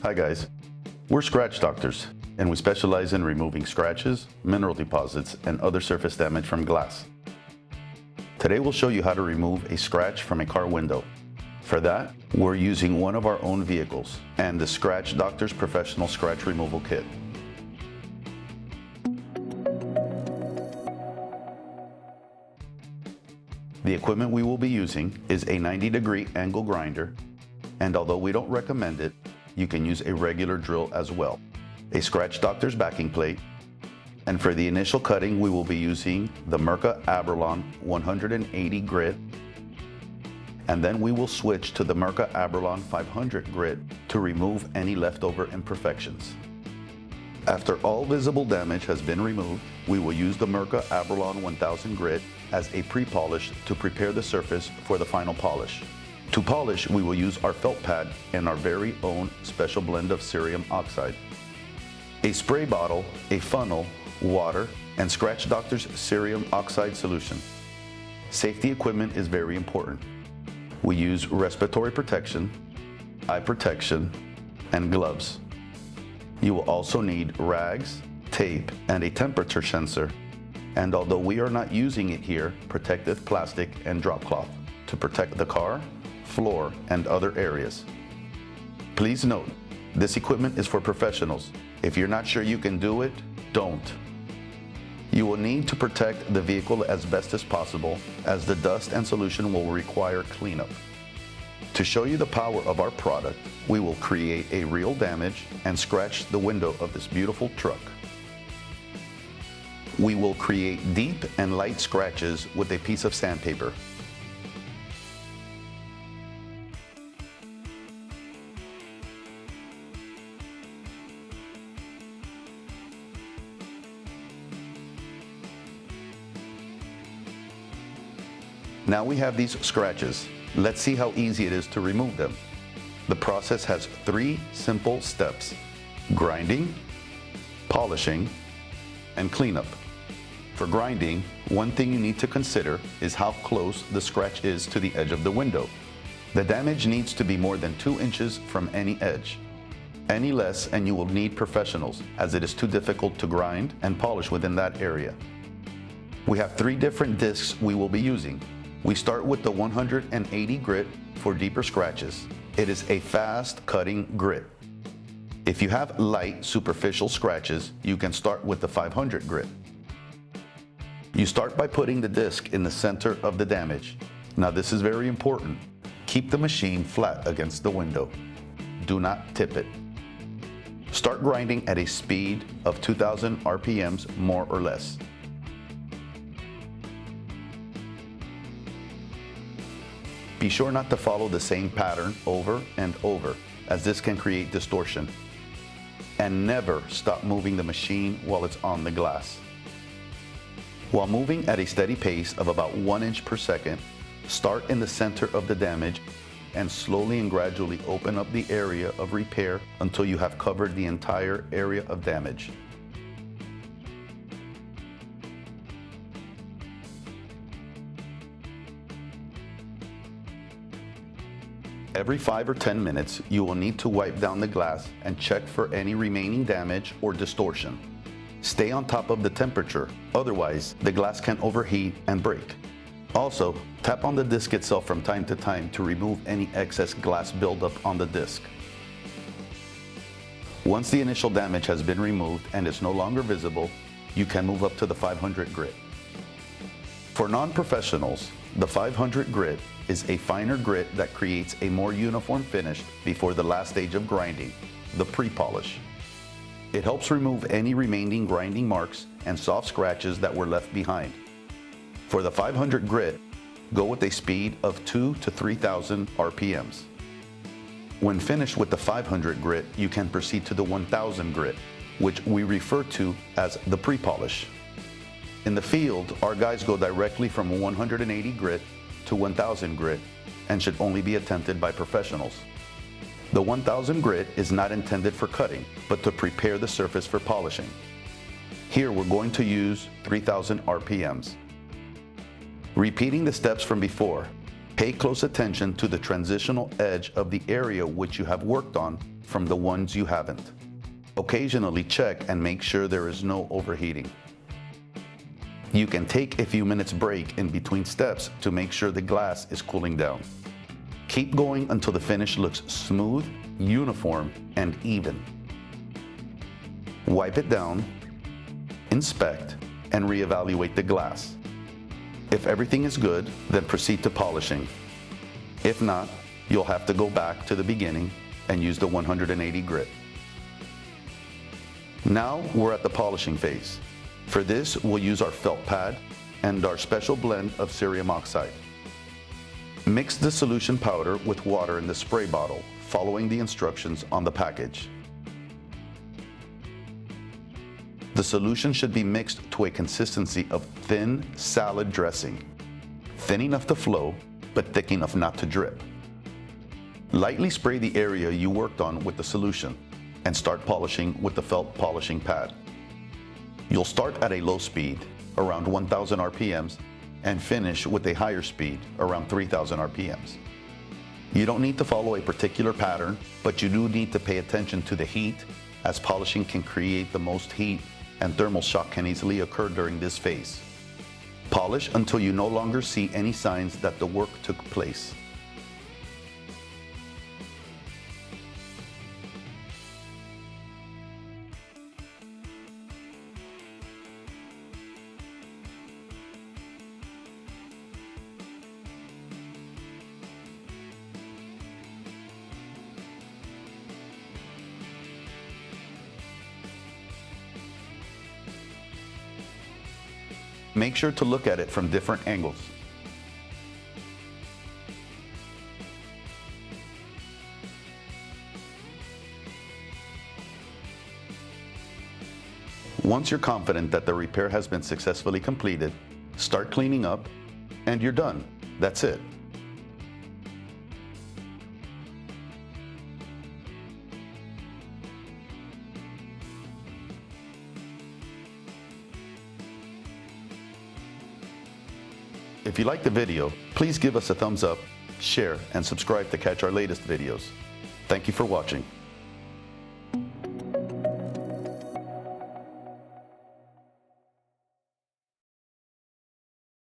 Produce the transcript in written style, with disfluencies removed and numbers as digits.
Hi guys, we're scratch doctors and we specialize in removing scratches, mineral deposits, and other surface damage from glass. Today we'll show you how to remove a scratch from a car window. For that, we're using one of our own vehicles and the Scratch Doctor's Professional Scratch Removal Kit. The equipment we will be using is a 90-degree angle grinder, and although we don't recommend it, you can use a regular drill as well. A Scratch Doctor's backing plate, and for the initial cutting we will be using the Mirka Abralon 180 grit, and then we will switch to the Mirka Abralon 500 grit to remove any leftover imperfections. After all visible damage has been removed, we will use the Mirka Abralon 1000 grit as a pre-polish to prepare the surface for the final polish. To polish, we will use our felt pad and our very own special blend of cerium oxide. A spray bottle, a funnel, water, and Scratch Doctor's cerium oxide solution. Safety equipment is very important. We use respiratory protection, eye protection, and gloves. You will also need rags, tape, and a temperature sensor. And although we are not using it here, protective plastic and drop cloth to protect the car, floor, and other areas. Please note, this equipment is for professionals. If you're not sure you can do it, don't. You will need to protect the vehicle as best as possible, as the dust and solution will require cleanup. To show you the power of our product, we will create a real damage and scratch the window of this beautiful truck. We will create deep and light scratches with a piece of sandpaper. Now we have these scratches. Let's see how easy it is to remove them. The process has 3 simple steps: grinding, polishing, and cleanup. For grinding, one thing you need to consider is how close the scratch is to the edge of the window. The damage needs to be more than 2 inches from any edge. Any less and you will need professionals, as it is too difficult to grind and polish within that area. We have 3 different discs we will be using. We start with the 180 grit for deeper scratches. It is a fast cutting grit. If you have light superficial scratches, you can start with the 500 grit. You start by putting the disc in the center of the damage. Now this is very important. Keep the machine flat against the window. Do not tip it. Start grinding at a speed of 2000 RPMs more or less. Be sure not to follow the same pattern over and over, as this can create distortion. And never stop moving the machine while it's on the glass. While moving at a steady pace of about 1 inch per second, start in the center of the damage and slowly and gradually open up the area of repair until you have covered the entire area of damage. Every 5 or 10 minutes, you will need to wipe down the glass and check for any remaining damage or distortion. Stay on top of the temperature, otherwise the glass can overheat and break. Also, tap on the disc itself from time to time to remove any excess glass buildup on the disc. Once the initial damage has been removed and is no longer visible, you can move up to the 500 grit. For non-professionals, the 500 grit is a finer grit that creates a more uniform finish before the last stage of grinding, the pre-polish. It helps remove any remaining grinding marks and soft scratches that were left behind. For the 500 grit, go with a speed of 2,000 to 3,000 RPMs. When finished with the 500 grit, you can proceed to the 1000 grit, which we refer to as the pre-polish. In the field, our guys go directly from 180 grit to 1000 grit and should only be attempted by professionals. The 1000 grit is not intended for cutting, but to prepare the surface for polishing. Here we're going to use 3000 RPMs. Repeating the steps from before, Pay close attention to the transitional edge of the area which you have worked on from the ones you haven't. Occasionally check and make sure there is no overheating. You can take a few minutes break in between steps to make sure the glass is cooling down. Keep going until the finish looks smooth, uniform, and even. Wipe it down, inspect, and reevaluate the glass. If everything is good, then proceed to polishing. If not, you'll have to go back to the beginning and use the 180 grit. Now we're at the polishing phase. For this, we'll use our felt pad and our special blend of cerium oxide. Mix the solution powder with water in the spray bottle, following the instructions on the package. The solution should be mixed to a consistency of thin salad dressing, thin enough to flow, but thick enough not to drip. Lightly spray the area you worked on with the solution and start polishing with the felt polishing pad. You'll start at a low speed, around 1,000 RPMs, and finish with a higher speed, around 3,000 RPMs. You don't need to follow a particular pattern, but you do need to pay attention to the heat, as polishing can create the most heat and thermal shock can easily occur during this phase. Polish until you no longer see any signs that the work took place. Make sure to look at it from different angles. Once you're confident that the repair has been successfully completed, start cleaning up, and you're done. That's it. If you liked the video, please give us a thumbs up, share, and subscribe to catch our latest videos. Thank you for watching.